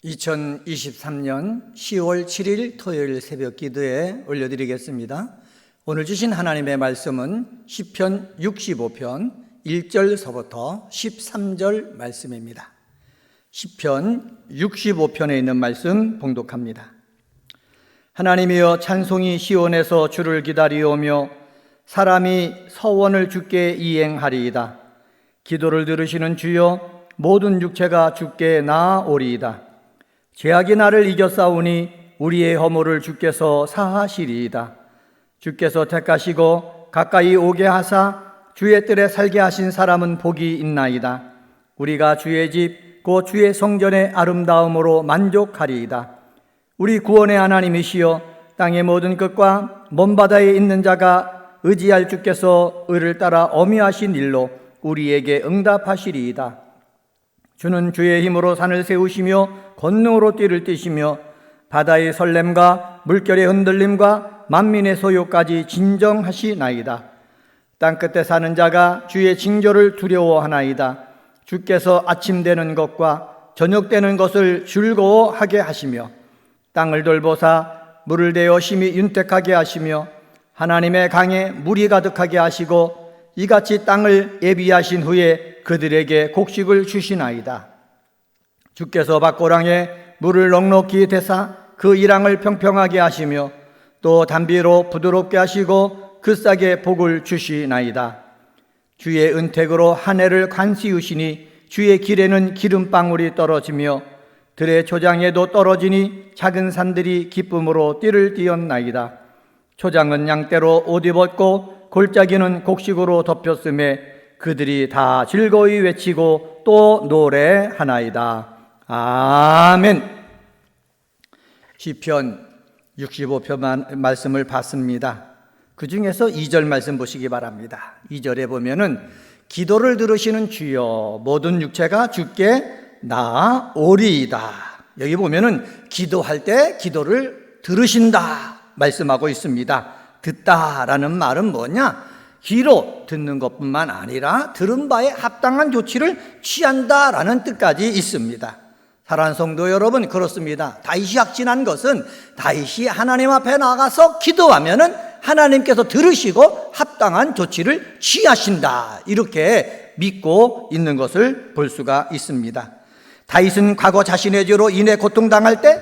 2023년 10월 7일 토요일 새벽 기도에 올려드리겠습니다. 오늘 주신 하나님의 말씀은 시편 65편 1절서부터 13절 말씀입니다. 시편 65편에 있는 말씀 봉독합니다. 하나님이여, 찬송이 시온에서 주를 기다리오며 사람이 서원을 주께 이행하리이다. 기도를 들으시는 주여, 모든 육체가 주께 나아오리이다. 죄악이 나를 이겨싸우니 우리의 허물을 주께서 사하시리이다. 주께서 택하시고 가까이 오게 하사 주의 뜰에 살게 하신 사람은 복이 있나이다. 우리가 주의 집, 곧 주의 성전의 아름다움으로 만족하리이다. 우리 구원의 하나님이시여, 땅의 모든 끝과 먼 바다에 있는 자가 의지할 주께서 의를 따라 어미하신 일로 우리에게 응답하시리이다. 주는 주의 힘으로 산을 세우시며 권능으로 띠를 띠시며 바다의 설렘과 물결의 흔들림과 만민의 소요까지 진정하시나이다. 땅끝에 사는 자가 주의 징조를 두려워하나이다. 주께서 아침 되는 것과 저녁 되는 것을 즐거워하게 하시며 땅을 돌보사 물을 대어 심히 윤택하게 하시며 하나님의 강에 물이 가득하게 하시고 이같이 땅을 예비하신 후에 그들에게 곡식을 주시나이다. 주께서 밭고랑에 물을 넉넉히 대사 그 이랑을 평평하게 하시며 또 담비로 부드럽게 하시고 그 싹에 복을 주시나이다. 주의 은택으로 한 해를 관시우시니 주의 길에는 기름방울이 떨어지며 들의 초장에도 떨어지니 작은 산들이 기쁨으로 띠를 띠었나이다. 초장은 양떼로 옷 입었고 골짜기는 곡식으로 덮였음에 그들이 다 즐거이 외치고 또 노래하나이다. 아멘. 시편 65편 말씀을 봤습니다. 그 중에서 2절 말씀 보시기 바랍니다. 2절에 보면은 기도를 들으시는 주여, 모든 육체가 주께 나아오리이다. 여기 보면은 기도할 때 기도를 들으신다 말씀하고 있습니다. 듣다라는 말은 뭐냐? 귀로 듣는 것뿐만 아니라 들은 바에 합당한 조치를 취한다라는 뜻까지 있습니다. 사랑하는 성도 여러분, 그렇습니다. 다윗이 확신한 것은 다윗이 하나님 앞에 나가서 기도하면은 하나님께서 들으시고 합당한 조치를 취하신다, 이렇게 믿고 있는 것을 볼 수가 있습니다. 다윗은 과거 자신의 죄로 인해 고통당할 때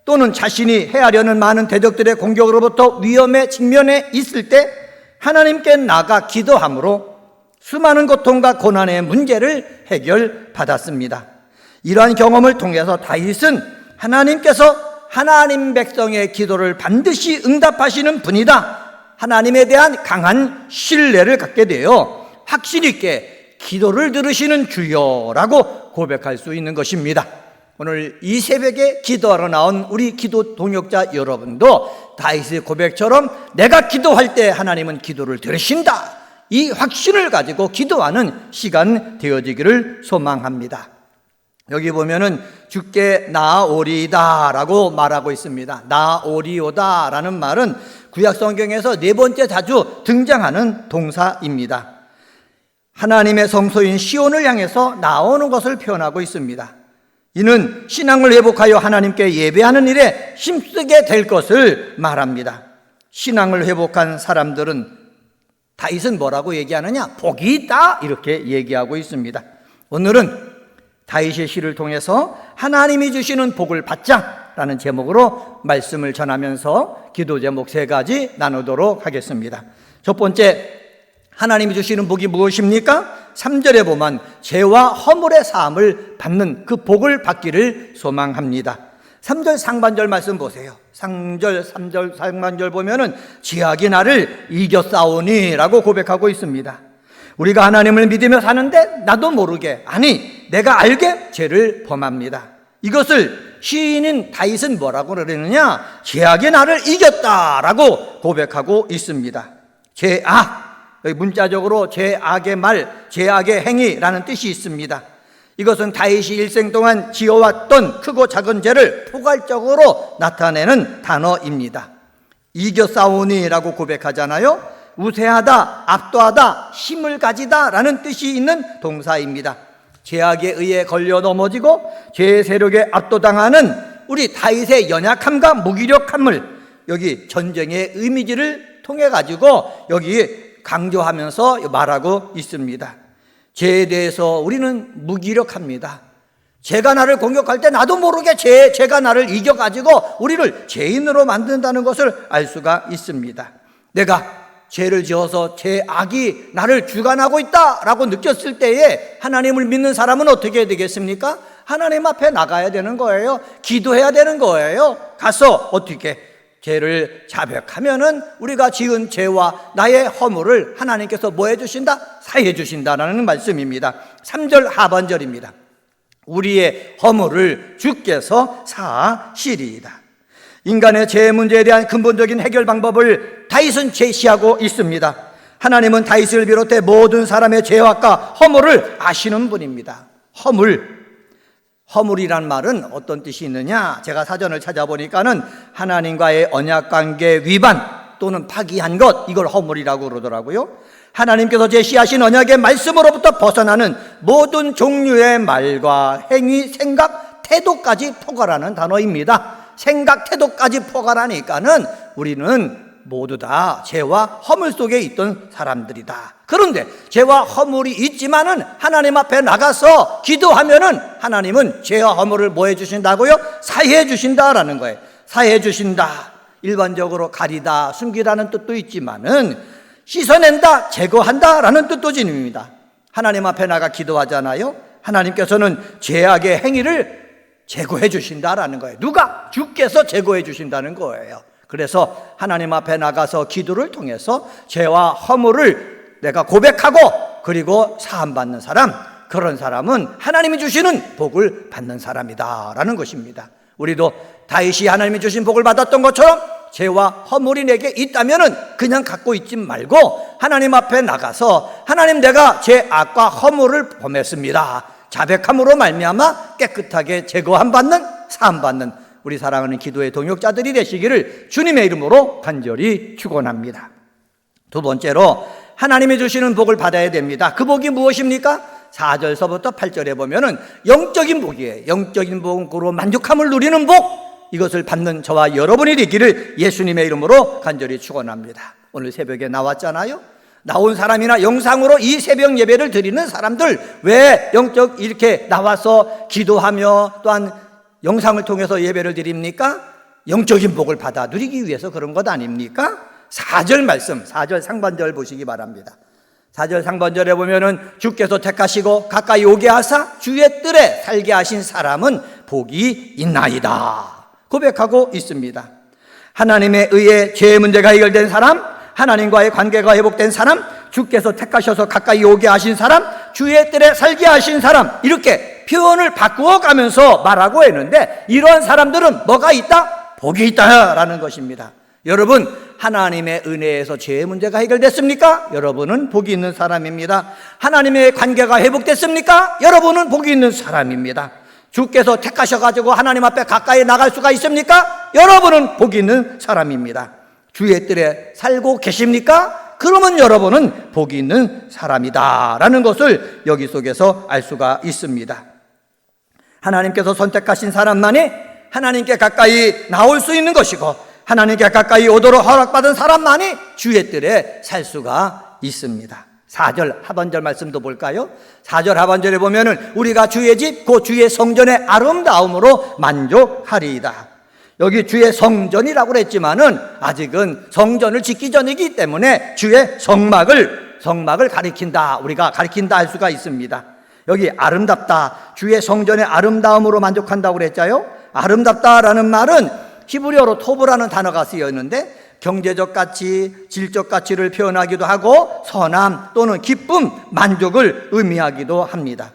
또는 자신이 헤아려는 많은 대적들의 공격으로부터 위험에 직면해 있을 때 하나님께 나가 기도함으로 수많은 고통과 고난의 문제를 해결받았습니다. 이러한 경험을 통해서 다윗은 하나님께서 하나님 백성의 기도를 반드시 응답하시는 분이다, 하나님에 대한 강한 신뢰를 갖게 되어 확신 있게 기도를 들으시는 주여라고 고백할 수 있는 것입니다. 오늘 이 새벽에 기도하러 나온 우리 기도 동역자 여러분도 다윗의 고백처럼 내가 기도할 때 하나님은 기도를 들으신다, 이 확신을 가지고 기도하는 시간 되어지기를 소망합니다. 여기 보면은 주께 나아오리이다 라고 말하고 있습니다. 나아오리오다 라는 말은 구약 성경에서 네 번째 자주 등장하는 동사입니다. 하나님의 성소인 시온을 향해서 나오는 것을 표현하고 있습니다. 이는 신앙을 회복하여 하나님께 예배하는 일에 힘쓰게 될 것을 말합니다. 신앙을 회복한 사람들은 다윗은 뭐라고 얘기하느냐? 복이 있다, 이렇게 얘기하고 있습니다. 오늘은 다윗의 시를 통해서 하나님이 주시는 복을 받자라는 제목으로 말씀을 전하면서 기도 제목 3가지 나누도록 하겠습니다. 첫 번째, 하나님이 주시는 복이 무엇입니까? 3절에 보면 죄와 허물의 사함을 받는 그 복을 받기를 소망합니다. 3절 상반절 말씀 보세요. 3절 상반절 보면은 죄악이 나를 이겨싸우니 라고 고백하고 있습니다. 우리가 하나님을 믿으며 사는데 나도 모르게, 아니 내가 알게 죄를 범합니다. 이것을 시인인 다윗은 뭐라고 그러느냐? 죄악이 나를 이겼다라고 고백하고 있습니다. 죄악, 문자적으로 죄악의 말, 죄악의 행위라는 뜻이 있습니다. 이것은 다윗이 일생 동안 지어왔던 크고 작은 죄를 포괄적으로 나타내는 단어입니다. 이겨싸우니라고 고백하잖아요. 우세하다, 압도하다, 힘을 가지다 라는 뜻이 있는 동사입니다. 죄악에 의해 걸려 넘어지고 죄의 세력에 압도당하는 우리 다윗의 연약함과 무기력함을 여기 전쟁의 이미지를 통해 가지고 여기 강조하면서 말하고 있습니다. 죄에 대해서 우리는 무기력합니다. 죄가 나를 공격할 때 나도 모르게 죄가 나를 이겨가지고 우리를 죄인으로 만든다는 것을 알 수가 있습니다. 내가 죄를 지어서 죄악이 나를 주관하고 있다라고 느꼈을 때에 하나님을 믿는 사람은 어떻게 되겠습니까? 하나님 앞에 나가야 되는 거예요. 기도해야 되는 거예요. 가서 어떻게 죄를 자백하면은 우리가 지은 죄와 나의 허물을 하나님께서 뭐 해주신다? 사해 주신다라는 말씀입니다. 3절 하반절입니다. 우리의 허물을 주께서 사하시리이다. 인간의 죄 문제에 대한 근본적인 해결 방법을 다윗은 제시하고 있습니다. 하나님은 다윗을 비롯해 모든 사람의 죄악과 허물을 아시는 분입니다. 허물이란 말은 어떤 뜻이 있느냐? 제가 사전을 찾아보니까는 하나님과의 언약관계 위반 또는 파기한 것, 이걸 허물이라고 그러더라고요. 하나님께서 제시하신 언약의 말씀으로부터 벗어나는 모든 종류의 말과 행위, 생각, 태도까지 포괄하는 단어입니다. 생각, 태도까지 포괄하니까는 우리는 모두 다 죄와 허물 속에 있던 사람들이다. 그런데 죄와 허물이 있지만은 하나님 앞에 나가서 기도하면은 하나님은 죄와 허물을 뭐 해주신다고요? 사해 주신다라는 거예요. 사해 주신다. 일반적으로 가리다, 숨기다는 뜻도 있지만은 씻어낸다, 제거한다라는 뜻도 지닙니다. 하나님 앞에 나가 기도하잖아요. 하나님께서는 죄악의 행위를 제거해 주신다라는 거예요. 누가? 주께서 제거해 주신다는 거예요. 그래서 하나님 앞에 나가서 기도를 통해서 죄와 허물을 내가 고백하고 그리고 사함받는 사람, 그런 사람은 하나님이 주시는 복을 받는 사람이다라는 것입니다. 우리도 다윗이 하나님이 주신 복을 받았던 것처럼 죄와 허물이 내게 있다면은 그냥 갖고 있지 말고 하나님 앞에 나가서 하나님, 내가 죄악과 허물을 범했습니다. 자백함으로 말미암아 깨끗하게 제거함 받는, 사함 받는 우리 사랑하는 기도의 동역자들이 되시기를 주님의 이름으로 간절히 축원합니다. 두 번째로 하나님이 주시는 복을 받아야 됩니다. 그 복이 무엇입니까? 4절서부터 8절에 보면은 영적인 복이에요. 영적인 복으로 만족함을 누리는 복, 이것을 받는 저와 여러분이 되기를 예수님의 이름으로 간절히 축원합니다. 오늘 새벽에 나왔잖아요. 나온 사람이나 영상으로 이 새벽 예배를 드리는 사람들, 왜 영적 이렇게 나와서 기도하며 또한 영상을 통해서 예배를 드립니까? 영적인 복을 받아 누리기 위해서 그런 것 아닙니까? 4절 말씀, 4절 상반절 보시기 바랍니다. 4절 상반절에 보면은 주께서 택하시고 가까이 오게 하사 주의 뜰에 살게 하신 사람은 복이 있나이다 고백하고 있습니다. 하나님에 의해 죄의 문제가 해결된 사람, 하나님과의 관계가 회복된 사람, 주께서 택하셔서 가까이 오게 하신 사람, 주의 뜰에 살게 하신 사람, 이렇게 표현을 바꾸어 가면서 말하고 있는데, 이런 사람들은 뭐가 있다? 복이 있다라는 것입니다. 여러분, 하나님의 은혜에서 죄의 문제가 해결됐습니까? 여러분은 복이 있는 사람입니다. 하나님의 관계가 회복됐습니까? 여러분은 복이 있는 사람입니다. 주께서 택하셔가지고 하나님 앞에 가까이 나갈 수가 있습니까? 여러분은 복이 있는 사람입니다. 주의 뜰에 살고 계십니까? 그러면 여러분은 복이 있는 사람이다 라는 것을 여기 속에서 알 수가 있습니다. 하나님께서 선택하신 사람만이 하나님께 가까이 나올 수 있는 것이고, 하나님께 가까이 오도록 허락받은 사람만이 주의 뜰에 살 수가 있습니다. 4절 하반절 말씀도 볼까요? 4절 하반절에 보면은 우리가 주의 집, 그 주의 성전의 아름다움으로 만족하리이다. 여기 주의 성전이라고 그랬지만은 아직은 성전을 짓기 전이기 때문에 주의 성막을 가리킨다, 우리가 가리킨다 할 수가 있습니다. 여기 아름답다, 주의 성전의 아름다움으로 만족한다고 그랬잖아요. 아름답다라는 말은 히브리어로 토브라는 단어가 쓰여 있는데 경제적 가치, 질적 가치를 표현하기도 하고 선함 또는 기쁨, 만족을 의미하기도 합니다.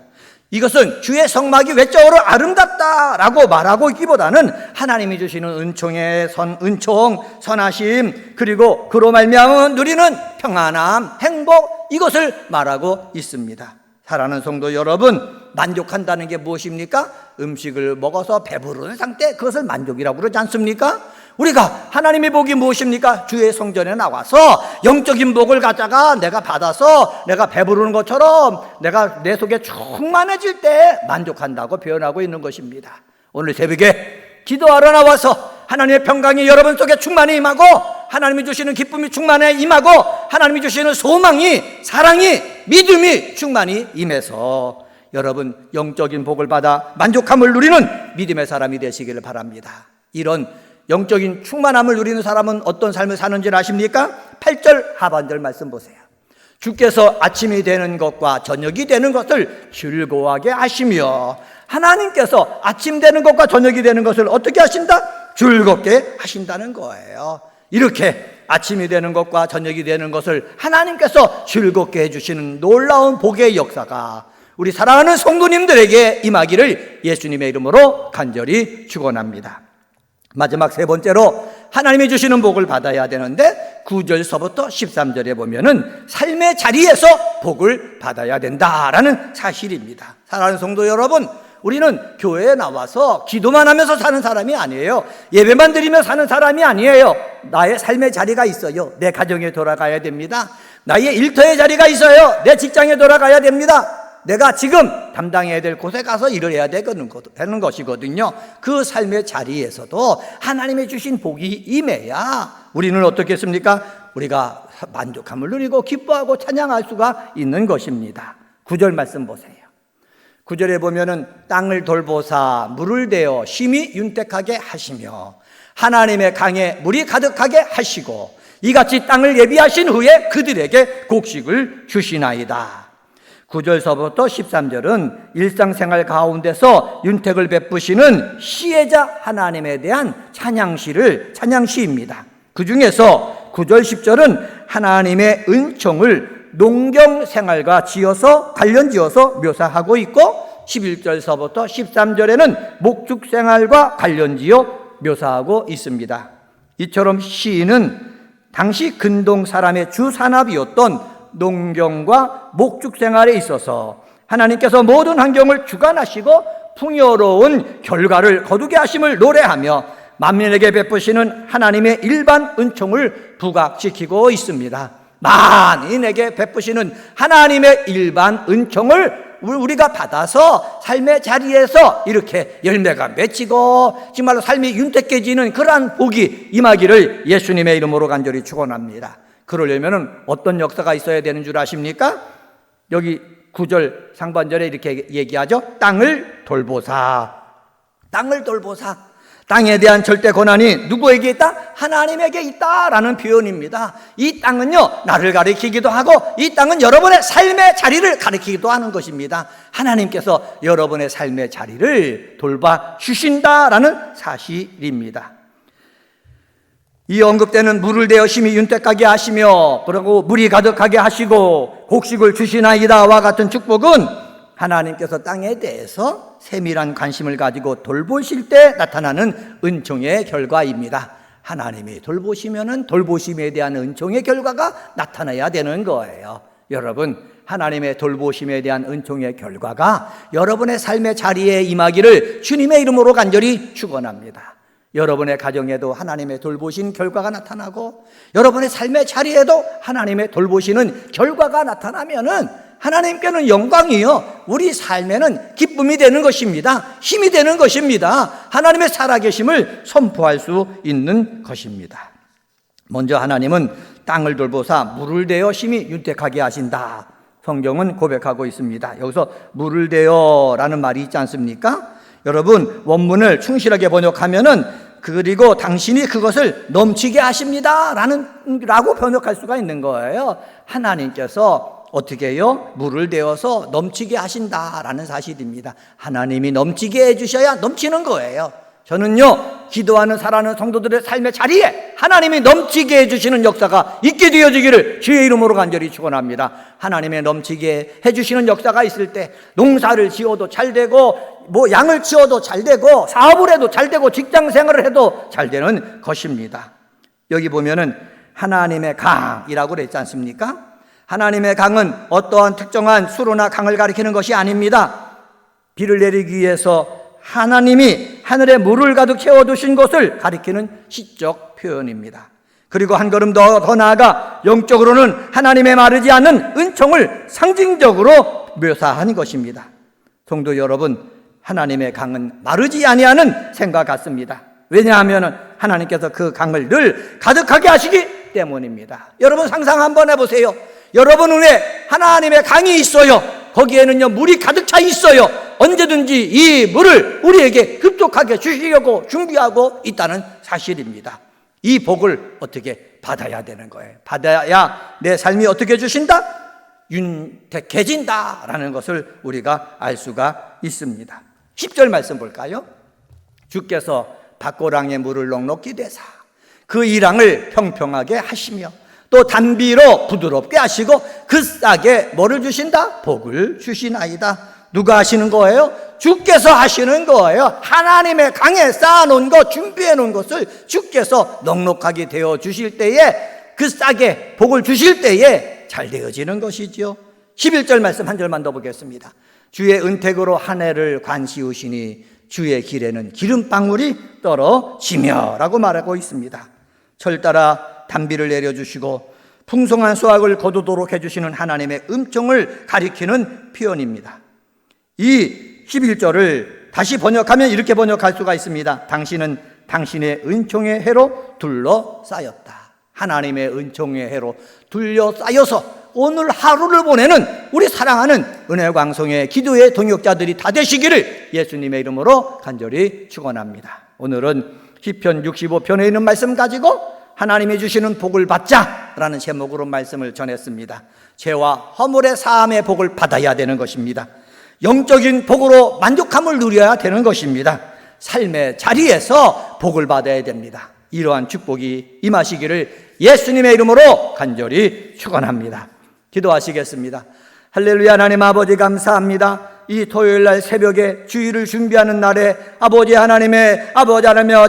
이것은 주의 성막이 외적으로 아름답다라고 말하고 있기보다는 하나님이 주시는 은총의 은총, 선하심, 그리고 그로 말미암아 누리는 평안함, 행복, 이것을 말하고 있습니다. 사랑하는 성도 여러분, 만족한다는 게 무엇입니까? 음식을 먹어서 배부른 상태, 그것을 만족이라고 그러지 않습니까? 우리가 하나님의 복이 무엇입니까? 주의 성전에 나와서 영적인 복을 갖다가 내가 받아서 내가 배부르는 것처럼 내가 내 속에 충만해질 때 만족한다고 표현하고 있는 것입니다. 오늘 새벽에 기도하러 나와서 하나님의 평강이 여러분 속에 충만히 임하고 하나님이 주시는 기쁨이 충만히 임하고 하나님이 주시는 소망이, 사랑이, 믿음이 충만히 임해서 여러분 영적인 복을 받아 만족함을 누리는 믿음의 사람이 되시기를 바랍니다. 이런 영적인 충만함을 누리는 사람은 어떤 삶을 사는지 아십니까? 8절 하반절 말씀 보세요. 주께서 아침이 되는 것과 저녁이 되는 것을 즐거워하게 하시며, 하나님께서 아침 되는 것과 저녁이 되는 것을 어떻게 하신다? 즐겁게 하신다는 거예요. 이렇게 아침이 되는 것과 저녁이 되는 것을 하나님께서 즐겁게 해주시는 놀라운 복의 역사가 우리 사랑하는 성도님들에게 임하기를 예수님의 이름으로 간절히 축원합니다. 마지막 세 번째로 하나님이 주시는 복을 받아야 되는데 9절서부터 13절에 보면은 삶의 자리에서 복을 받아야 된다라는 사실입니다. 사랑하는 성도 여러분, 우리는 교회에 나와서 기도만 하면서 사는 사람이 아니에요. 예배만 드리며 사는 사람이 아니에요. 나의 삶의 자리가 있어요. 내 가정에 돌아가야 됩니다. 나의 일터의 자리가 있어요. 내 직장에 돌아가야 됩니다. 내가 지금 담당해야 될 곳에 가서 일을 해야 되는 것이거든요. 그 삶의 자리에서도 하나님의 주신 복이 임해야 우리는 어떻겠습니까? 우리가 만족함을 누리고 기뻐하고 찬양할 수가 있는 것입니다. 9절 말씀 보세요. 9절에 보면은 땅을 돌보사 물을 대어 심히 윤택하게 하시며 하나님의 강에 물이 가득하게 하시고 이같이 땅을 예비하신 후에 그들에게 곡식을 주시나이다. 9절서부터 13절은 일상생활 가운데서 윤택을 베푸시는 시혜자 하나님에 대한 찬양시입니다. 그 중에서 9절 10절은 하나님의 은총을 농경생활과 관련지어서 묘사하고 있고 11절서부터 13절에는 목축생활과 관련지어 묘사하고 있습니다. 이처럼 시인은 당시 근동 사람의 주 산업이었던 농경과 목축생활에 있어서 하나님께서 모든 환경을 주관하시고 풍요로운 결과를 거두게 하심을 노래하며 만민에게 베푸시는 하나님의 일반 은총을 부각시키고 있습니다. 만인에게 베푸시는 하나님의 일반 은총을 우리가 받아서 삶의 자리에서 이렇게 열매가 맺히고 정말로 삶이 윤택해지는 그러한 복이 임하기를 예수님의 이름으로 간절히 축원합니다. 그러려면 어떤 역사가 있어야 되는 줄 아십니까? 여기 9절 상반절에 이렇게 얘기하죠. 땅을 돌보사. 땅을 돌보사. 땅에 대한 절대 권한이 누구에게 있다? 하나님에게 있다라는 표현입니다. 이 땅은요, 나를 가리키기도 하고 이 땅은 여러분의 삶의 자리를 가리키기도 하는 것입니다. 하나님께서 여러분의 삶의 자리를 돌봐 주신다라는 사실입니다. 이 언급되는 물을 대어 심히 윤택하게 하시며 그리고 물이 가득하게 하시고 곡식을 주시나이다와 같은 축복은 하나님께서 땅에 대해서 세밀한 관심을 가지고 돌보실 때 나타나는 은총의 결과입니다. 하나님이 돌보시면은 돌보심에 대한 은총의 결과가 나타나야 되는 거예요. 여러분, 하나님의 돌보심에 대한 은총의 결과가 여러분의 삶의 자리에 임하기를 주님의 이름으로 간절히 축원합니다. 여러분의 가정에도 하나님의 돌보신 결과가 나타나고 여러분의 삶의 자리에도 하나님의 돌보시는 결과가 나타나면은 하나님께는 영광이요, 우리 삶에는 기쁨이 되는 것입니다. 힘이 되는 것입니다. 하나님의 살아계심을 선포할 수 있는 것입니다. 먼저 하나님은 땅을 돌보사 물을 대어 심히 윤택하게 하신다. 성경은 고백하고 있습니다. 여기서 물을 대어라는 말이 있지 않습니까? 여러분, 원문을 충실하게 번역하면은 그리고 당신이 그것을 넘치게 하십니다 라고 번역할 수가 있는 거예요. 하나님께서 어떻게 해요? 물을 대어서 넘치게 하신다라는 사실입니다. 하나님이 넘치게 해주셔야 넘치는 거예요. 저는요, 기도하는 살아가는 성도들의 삶의 자리에 하나님이 넘치게 해주시는 역사가 있게 되어지기를 주의 이름으로 간절히 축원합니다. 하나님의 넘치게 해주시는 역사가 있을 때 농사를 지어도 잘 되고 양을 치어도 잘 되고 사업을 해도 잘 되고 직장 생활을 해도 잘 되는 것입니다. 여기 보면은 하나님의 강이라고 그랬지 않습니까? 하나님의 강은 어떠한 특정한 수로나 강을 가리키는 것이 아닙니다. 비를 내리기 위해서 하나님이 하늘에 물을 가득 채워두신 것을 가리키는 시적 표현입니다. 그리고 한 걸음 더 나아가 영적으로는 하나님의 마르지 않는 은총을 상징적으로 묘사한 것입니다. 성도 여러분, 하나님의 강은 마르지 아니하는 샘과 같습니다. 왜냐하면 하나님께서 그 강을 늘 가득하게 하시기 때문입니다. 여러분 상상 한번 해보세요. 여러분 눈에 하나님의 강이 있어요. 거기에는요 물이 가득 차 있어요. 언제든지 이 물을 우리에게 흡족하게 주시려고 준비하고 있다는 사실입니다. 이 복을 어떻게 받아야 되는 거예요. 받아야 내 삶이 어떻게 주신다? 윤택해진다 라는 것을 우리가 알 수가 있습니다. 10절 말씀 볼까요? 주께서 밭고랑에 물을 넉넉히 대사 그 이랑을 평평하게 하시며 또 단비로 부드럽게 하시고 그 싹에 뭐를 주신다? 복을 주시나이다. 누가 하시는 거예요? 주께서 하시는 거예요. 하나님의 강에 쌓아놓은 것, 준비해놓은 것을 주께서 넉넉하게 되어 주실 때에 그 싹에 복을 주실 때에 잘 되어지는 것이죠. 11절 말씀 한 절만 더 보겠습니다. 주의 은택으로 한 해를 관시우시니 주의 길에는 기름방울이 떨어지며 라고 말하고 있습니다. 철 따라 단비를 내려주시고 풍성한 수확을 거두도록 해주시는 하나님의 은총을 가리키는 표현입니다. 이 11절을 다시 번역하면 이렇게 번역할 수가 있습니다. 당신은 당신의 은총의 해로 둘러싸였다. 하나님의 은총의 해로 둘러싸여서 오늘 하루를 보내는 우리 사랑하는 은혜광송의 기도의 동역자들이 다 되시기를 예수님의 이름으로 간절히 축원합니다. 오늘은 시편 65편에 있는 말씀 가지고 하나님이 주시는 복을 받자라는 제목으로 말씀을 전했습니다. 죄와 허물의 사함의 복을 받아야 되는 것입니다. 영적인 복으로 만족함을 누려야 되는 것입니다. 삶의 자리에서 복을 받아야 됩니다. 이러한 축복이 임하시기를 예수님의 이름으로 간절히 축원합니다. 기도하시겠습니다. 할렐루야. 하나님 아버지 감사합니다. 이 토요일날 새벽에 주일을 준비하는 날에 아버지 하나님의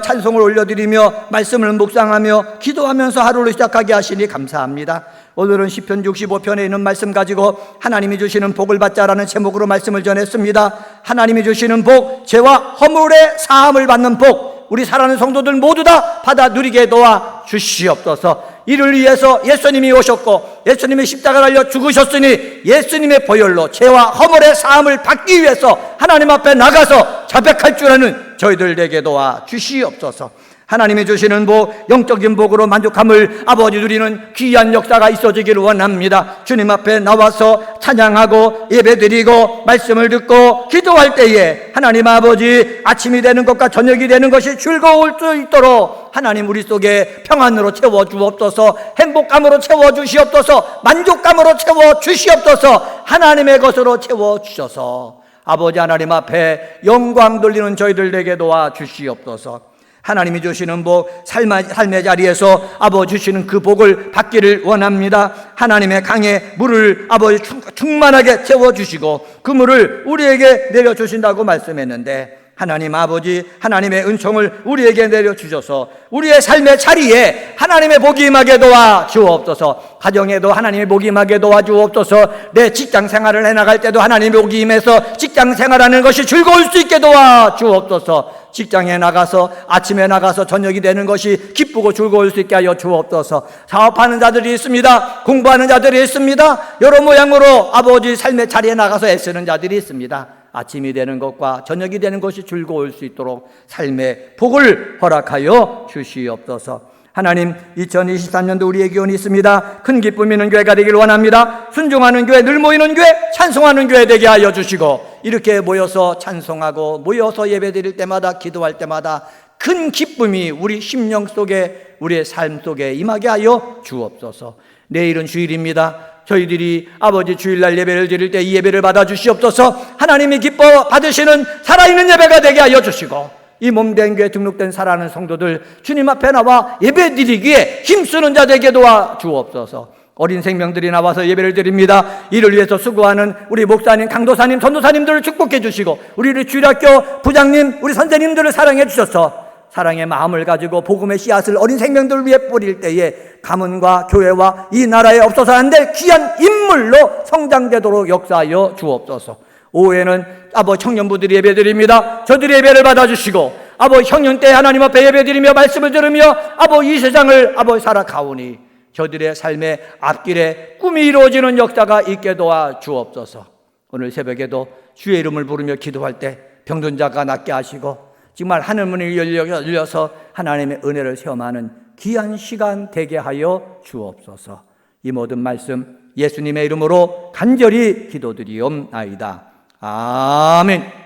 찬송을 올려드리며 말씀을 묵상하며 기도하면서 하루를 시작하게 하시니 감사합니다. 오늘은 시편 65편에 있는 말씀 가지고 하나님이 주시는 복을 받자라는 제목으로 말씀을 전했습니다. 하나님이 주시는 복, 죄와 허물의 사함을 받는 복, 우리 사랑하는 성도들 모두 다 받아 누리게 도와 주시옵소서. 이를 위해서 예수님이 오셨고 예수님이 십자가를 달려 죽으셨으니 예수님의 보혈로 죄와 허물의 사함을 받기 위해서 하나님 앞에 나가서 자백할 줄 아는 저희들 되게 도와 주시옵소서. 하나님이 주시는 복, 영적인 복으로 만족함을 아버지 누리는 귀한 역사가 있어지기를 원합니다. 주님 앞에 나와서 찬양하고 예배드리고 말씀을 듣고 기도할 때에 하나님 아버지 아침이 되는 것과 저녁이 되는 것이 즐거울 수 있도록 하나님 우리 속에 평안으로 채워주옵소서. 행복감으로 채워주시옵소서. 만족감으로 채워주시옵소서. 하나님의 것으로 채워주셔서 아버지 하나님 앞에 영광 돌리는 저희들에게 도와주시옵소서. 하나님이 주시는 복, 삶의 자리에서 아버지 주시는 그 복을 받기를 원합니다. 하나님의 강에 물을 아버지 충만하게 채워주시고 그 물을 우리에게 내려주신다고 말씀했는데 하나님 아버지 하나님의 은총을 우리에게 내려주셔서 우리의 삶의 자리에 하나님의 복이 임하게 도와주옵소서. 가정에도 하나님의 복이 임하게 도와주옵소서. 내 직장 생활을 해나갈 때도 하나님의 복이 임해서 직장 생활하는 것이 즐거울 수 있게 도와주옵소서. 직장에 나가서 아침에 나가서 저녁이 되는 것이 기쁘고 즐거울 수 있게 하여 주옵소서. 사업하는 자들이 있습니다. 공부하는 자들이 있습니다. 여러 모양으로 아버지 삶의 자리에 나가서 애쓰는 자들이 있습니다. 아침이 되는 것과 저녁이 되는 것이 즐거울 수 있도록 삶의 복을 허락하여 주시옵소서. 하나님 2023년도 우리의 기원이 있습니다. 큰 기쁨 있는 교회가 되길 원합니다. 순종하는 교회, 늘 모이는 교회, 찬송하는 교회 되게 하여 주시고 이렇게 모여서 찬송하고 모여서 예배드릴 때마다 기도할 때마다 큰 기쁨이 우리 심령 속에 우리의 삶 속에 임하게 하여 주옵소서. 내일은 주일입니다. 저희들이 아버지 주일날 예배를 드릴 때 이 예배를 받아 주시옵소서. 하나님이 기뻐 받으시는 살아있는 예배가 되게 하여 주시고 이 몸된 교회 등록된 살아가는 성도들 주님 앞에 나와 예배 드리기에 힘쓰는 자 되게 도와 주옵소서. 어린 생명들이 나와서 예배를 드립니다. 이를 위해서 수고하는 우리 목사님, 강도사님, 전도사님들을 축복해 주시고 우리 주일학교 부장님, 우리 선생님들을 사랑해 주셔서 사랑의 마음을 가지고 복음의 씨앗을 어린 생명들을 위해 뿌릴 때에 가문과 교회와 이 나라에 없어서 안 될 귀한 인물로 성장되도록 역사하여 주옵소서. 오후에는 아버지 청년부들이 예배드립니다. 저들이 예배를 받아주시고 아버 형년 때 하나님 앞에 예배드리며 말씀을 들으며 아버 이 세상을 아버 살아가오니 저들의 삶의 앞길에 꿈이 이루어지는 역사가 있게 도와 주옵소서. 오늘 새벽에도 주의 이름을 부르며 기도할 때 병든 자가 낫게 하시고 정말 하늘문이 열려서 하나님의 은혜를 체험하는 귀한 시간 되게 하여 주옵소서. 이 모든 말씀 예수님의 이름으로 간절히 기도드리옵나이다. 아멘.